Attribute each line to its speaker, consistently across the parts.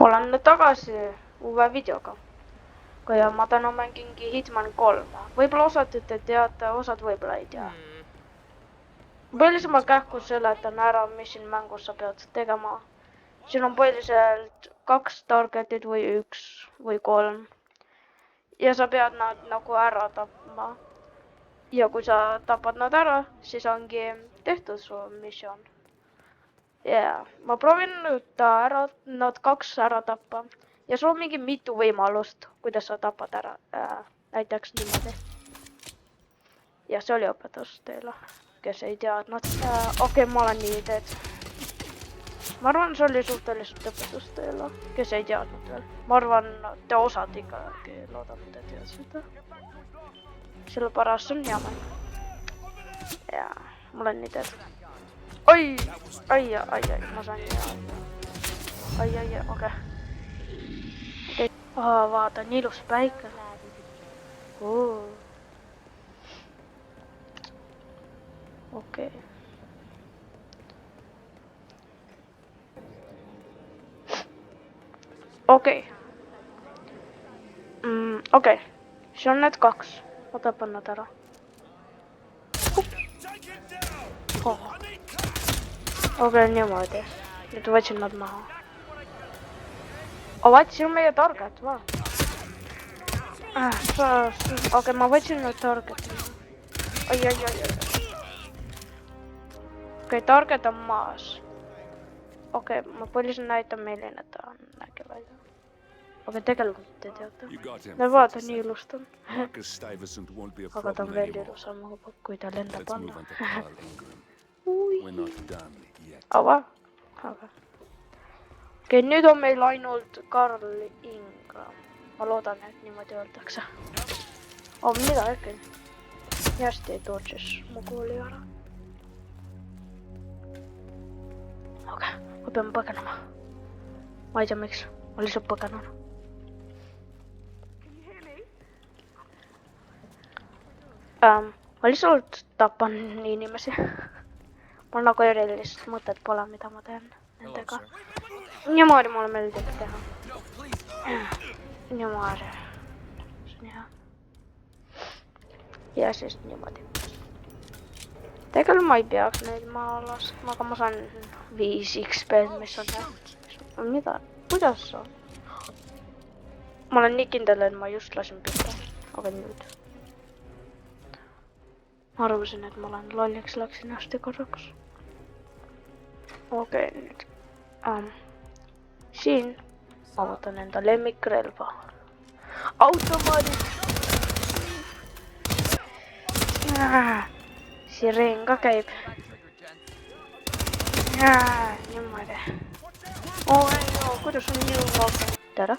Speaker 1: Olen nüüd tagasi uue videoga. Ja ma täna mängingi Hitman 3. Võib-olla osad te teate, osad võib-olla ei tea. Põhiliselt ma kähku seletan ära, mis siin mängus sa pead tegema. Siin on põhiliselt 2 targetit või 1 või 3. Ja sa pead nad nagu ära tapma. Ja kui sa tapad nad ära, siis ongi tehtud su missioon. Ja ma proovin nüüd nad 2 ära tappa. Ja sul on mingi mitu võimalust, kuidas sa tapad ära. Näiteks niimoodi. Ja see oli õpetus teile, kes ei teadnud. Okei, ma olen nii teed. Ma arvan, see oli suhteliselt õpetus teile, kes ei teadnud veel. Ma arvan, te osad ikkagi loodame, te teadsite. Sellepärast see on hea mäng. Ja ma olen nii teed. Oi, ma saan nii. Okei. Vaata, on ilus päike. Okei. Okei. See on need 2. Ma tapan nad ära. Okei, niimoodi. Nüüd võtsin nad maha. Vaat, siin on meie target, va. Okei, ma võtsin nüüd target. Okei, target on maas. Okei, ma põhiliselt näitan, milline ta on äkki välja. Okei, tegelikult te teate. No vaata, nii ilus ta on. Aga ta on veel ilusam, kui ta lendab alla. Ava. Okei, nüüd on meil ainult Carl Ingram. Ma loodan, et niimoodi öeldakse. Mida äkki? Hästi dodges mu kooli ära. Okei, ma pean põgenema. Ma ei tea miks, ma lihtsalt põgenan. Ma lihtsalt tapan inimesi. Mul nagu erilist mõtet pole, mida ma teen nendega. Niimoodi mulle meeldib teha. Niimoodi. See on hea. Ja siis niimoodi. Tegelikult ma ei peaks neid maha laskma, aga ma saan 5 XP-d, mis on hea. Mida? Kuidas on? Ma olen nii kindel, et ma just lasin pihta. Aga nüüd. Ma arvasin, et ma olen lolliks, läksin hästi korraks. Okei, nüüd. Siin ma võtan enda lemmikrelva. Automaadid. Sireen ka käib. Niimoodi. Kuidas on nii vaata? Tere.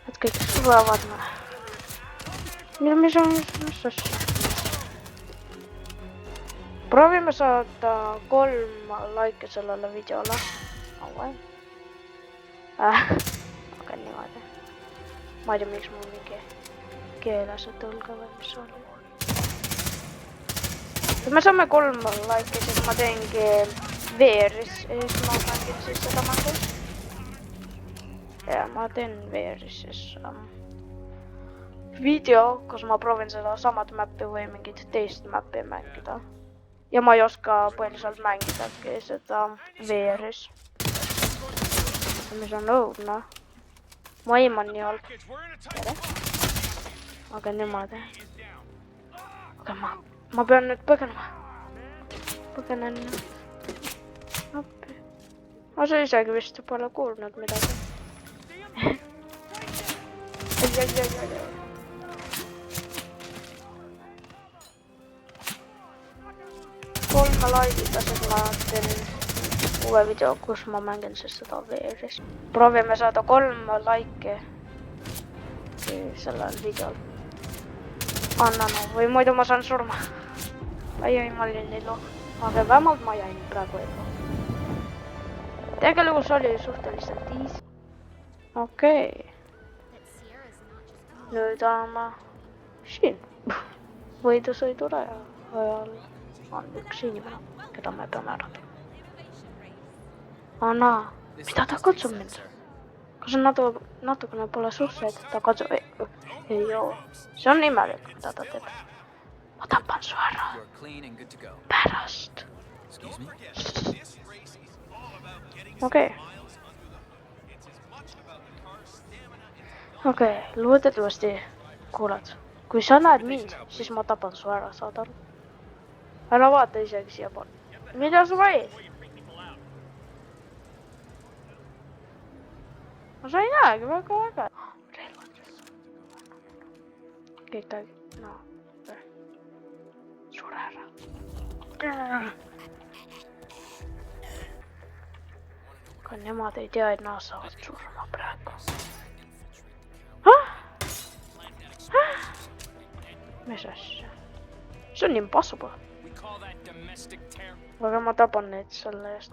Speaker 1: Et kõik sulevad me. Mis asja? Proovime saada 3 laike sellele videole. Aga niimoodi. Ma ei tea, miks mul mingi keelase tõlga või mis oli. Kui me saame 3 laike, siis ma teengi VR-is. Siis ma mängin siis seda mängu. Ja ma teen VR-is siis video, kus ma proovin seda samad mäppi või mingit teist mäppi mängida. Ja ma ei oska põhiliselt mängidagi seda VR-is. Mis on õudne. Ma aiman nii alt. Tere. Aga niimoodi. Aga ma pean nüüd põgenema. Põgenen. Ma see isegi vist pole kuulnud midagi. Kolme laigida, siis ma teen uue video, kus ma mängin siis seda VR-is. Proovime saada 3 laiki sellel videol. Või muidu ma saan surma. Ma olin illu. Aga vähemalt ma jäin praegu illu. Tegelikult oli suhteliselt easy. Okei. Nüüd oleme siin võidusõiduraja ajal. on üks inimene, keda me peame ära tundma. Anna, mida ta katsub mind? Kas on natukene pole suhteid, et ta katsub... Ei joo. See on imelik, mida ta teeb. Ma tapan su ära. Pärast. Okei, loodetavasti kuulad. Kui sa näed mind, siis ma tapan su ära, saad aru? Ära vaata isegi siia poole. Mida sa vaid? No sa ei näegi väga. Relvad. Keegi, no. Sure ära. Ka nemad ei tea, et nad saavad surma praegu. Mis asja? See on impossible. Aga ma tapan neid selle eest.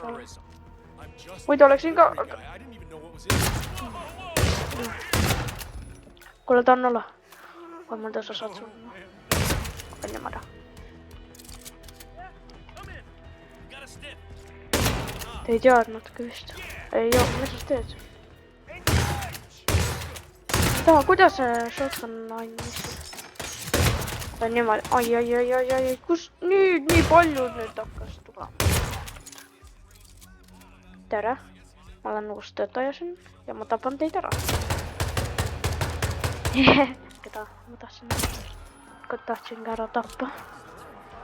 Speaker 1: Muidu oleksin ka... Kuule, ta on olla. Kui mul tõsa saad surma. On niimoodi. Te ei teadnudki vist. Ei joo, mis sa teed? Kuidas see shotgun andis? Ta on niimoodi. Ai, kus nüüd nii palju nüüd hakkas tulema? Tere, ma olen uus töötaja siin ja ma tapan teid ära. Keda ma tahtsin ära tappa.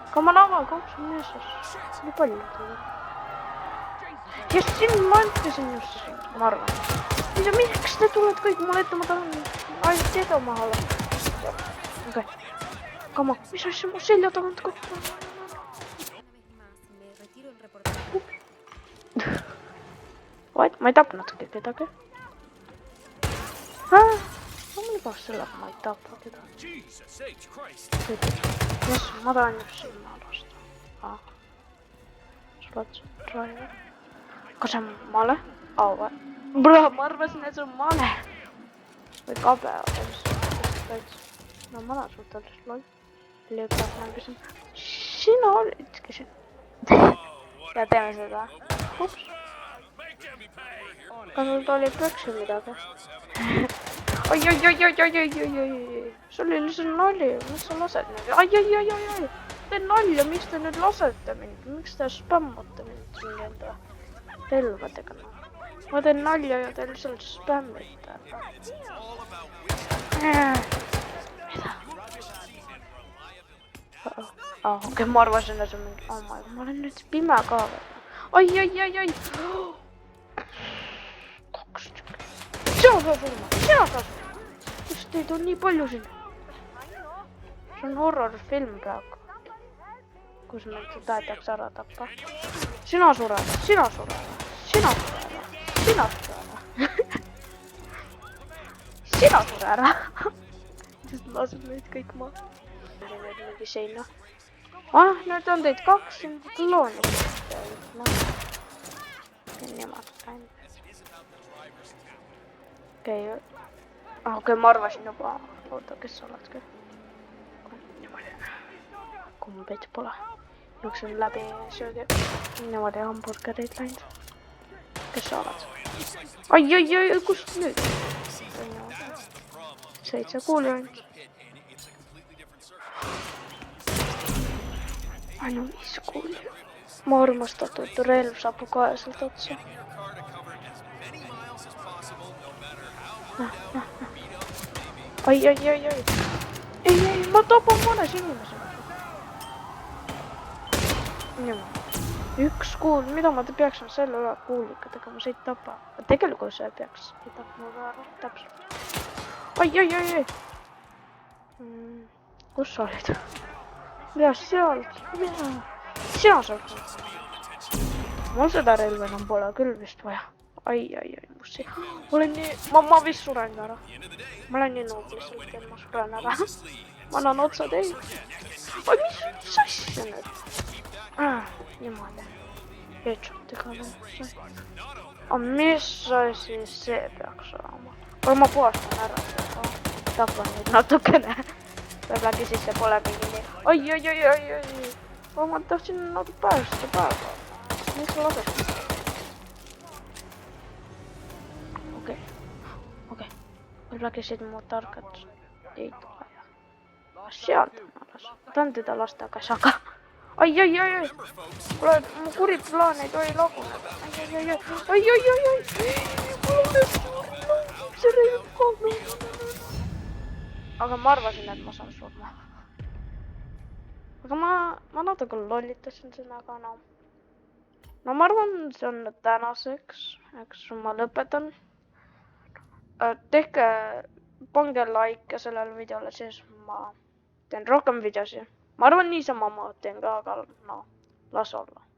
Speaker 1: Aga ma lava kouksun meeses. Nii palju teda. Ja siin ma ütlesin just, ma arvan. Miks te tuled kõik mulle ette, ma tahan ainult teda maha olla. Okei. Kama, mis asja mu selja tagant kokku? Vaid, ma ei tapnudki kedagi. Ma libas selle, et ma ei tapa kedagi. Yes, ma tahan just sinna lasta. Slot driver. Kas see on male? Või? Bro, ma arvasin, et see on male. Või kabe. No ma olen suhteliselt lol. Lõpus mängisin. Sina olidki siin. Ja teeme seda. Ups. Kas sul oli pöksu midagi? Oi. See oli lihtsalt nalja. Miks sa lased nüüd? Ai. Te nalja, miks te nüüd lasete mind? Miks te spämmate mind siin enda relvadega? Ma teen nalja ja te lihtsalt spämmite. Mida? Okei, ma arvasin, et see on mingi... Ma olen nüüd pime ka veel. Ai. 2 tükki. Sina saa surma. Kus teid on nii palju siin? See on horror-film praegu. Kus meid tahetakse ära tappa. Sina sured. Sina sure ära. Sest laseb neid kõik maha. Nüüd mingi seina. Nüüd on teid 2 klooni. Nemad läinud. Okei, ma arvasin juba. Oota, kes sa oled küll? Niimoodi. Kumbeid pole. Jooksin läbi söögi. Niimoodi hamburgerid läinud. Kes sa oled? Ai, kust nüüd? 7 kuuli ainult. Ainult 5 kuuli. Ma armastatud relv saab kaeselt otsa. Ai. Ei, ma tapan mõnes inimesega. Üks kuul, mida ma peaksin selle üle kuulika tegema, see ei tapa. Tegelikult see peaks ei tapma ära, täpselt. Ai. Kus sa olid? Mida seal? Sina sa oled? Mul seda relva enam pole küll vist vaja. Ai, mussi. Olen nii... Ma vist suren ära. Ma olen nii noob lihtsalt, et ma suren ära. Ma annan otsa teid. Oi, mis asja nüüd? Niimoodi. Headshot'iga nüüd. Mis asi see peaks olema? Aga ma puhastan ära seda. Tapan nüüd natukene. Võib-olla siis see pole mingi nii. Ai. Ma tahtsin naudu päästä päevapäevä. Miks sä laset? Okei. Kylläkin sit muu tarkat teit. Sieltä on alas. Otan tätä lasta takas. Ai. Kuule, mun kuriplaanit ei lopuneta. Ai. Aga ma arvasin, et ma saan surma. Aga ma natuke lollitasin seda, aga no. No ma arvan, see on tänaseks, eks ma lõpetan. Tehke, pange like sellele videole, siis ma teen rohkem videosi. Ma arvan, niisama ma teen ka, aga no, las olla.